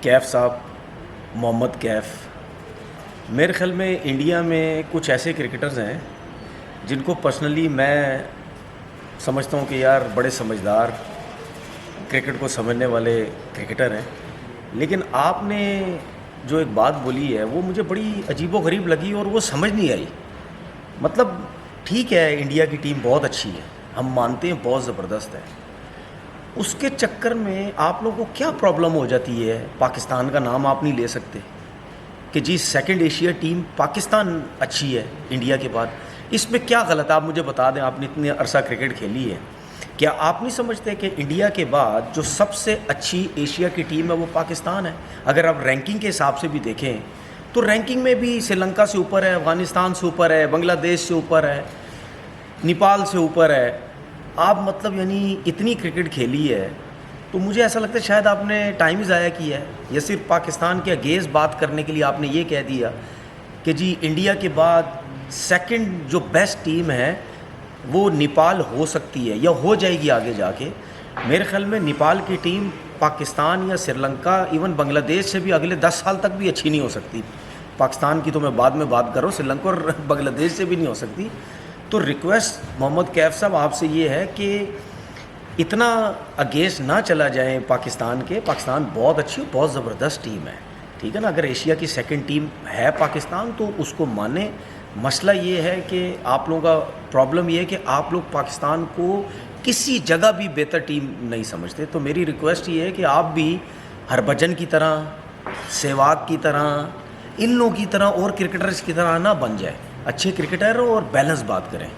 کیف صاحب، محمد کیف، میرے خیال میں انڈیا میں کچھ ایسے کرکٹرز ہیں جن کو پرسنلی میں سمجھتا ہوں کہ یار بڑے سمجھدار، کرکٹ کو سمجھنے والے کرکٹر ہیں. لیکن آپ نے جو ایک بات بولی ہے وہ مجھے بڑی عجیب و غریب لگی اور وہ سمجھ نہیں آئی. مطلب ٹھیک ہے انڈیا کی ٹیم بہت اچھی ہے، ہم مانتے ہیں بہت زبردست ہے، اس کے چکر میں آپ لوگوں کو کیا پرابلم ہو جاتی ہے؟ پاکستان کا نام آپ نہیں لے سکتے کہ جی سیکنڈ ایشیا ٹیم پاکستان اچھی ہے انڈیا کے بعد. اس میں کیا غلط ہے؟ آپ مجھے بتا دیں، آپ نے اتنے عرصہ کرکٹ کھیلی ہے، کیا آپ نہیں سمجھتے کہ انڈیا کے بعد جو سب سے اچھی ایشیا کی ٹیم ہے وہ پاکستان ہے؟ اگر آپ رینکنگ کے حساب سے بھی دیکھیں تو رینکنگ میں بھی سری لنکا سے اوپر ہے، افغانستان سے اوپر ہے، بنگلہ دیش سے اوپر ہے، نیپال سے اوپر ہے. آپ مطلب یعنی اتنی کرکٹ کھیلی ہے تو مجھے ایسا لگتا ہے شاید آپ نے ٹائم ہی ضائع کیا ہے، یا صرف پاکستان کے اگینسٹ بات کرنے کے لیے آپ نے یہ کہہ دیا کہ جی انڈیا کے بعد سیکنڈ جو بیسٹ ٹیم ہے وہ نیپال ہو سکتی ہے یا ہو جائے گی آگے جا کے. میرے خیال میں نیپال کی ٹیم پاکستان یا سری لنکا ایون بنگلہ دیش سے بھی اگلے 10 سال تک بھی اچھی نہیں ہو سکتی. پاکستان کی تو میں بعد میں بات کر رہا ہوں، سری لنکا اور بنگلہ دیش سے بھی نہیں ہو سکتی. تو ریکویسٹ محمد کیف صاحب آپ سے یہ ہے کہ اتنا اگینسٹ نہ چلا جائیں پاکستان کے. پاکستان بہت اچھی بہت زبردست ٹیم ہے، ٹھیک ہے نا. اگر ایشیا کی سیکنڈ ٹیم ہے پاکستان تو اس کو مانیں. مسئلہ یہ ہے کہ آپ لوگوں کا پرابلم یہ ہے کہ آپ لوگ پاکستان کو کسی جگہ بھی بہتر ٹیم نہیں سمجھتے. تو میری ریکویسٹ یہ ہے کہ آپ بھی ہربھجن کی طرح، سہواگ کی طرح، ان لوگوں کی طرح اور کرکٹرز کی طرح نہ بن جائے. اچھے کرکٹر اور بیلنس بات کریں.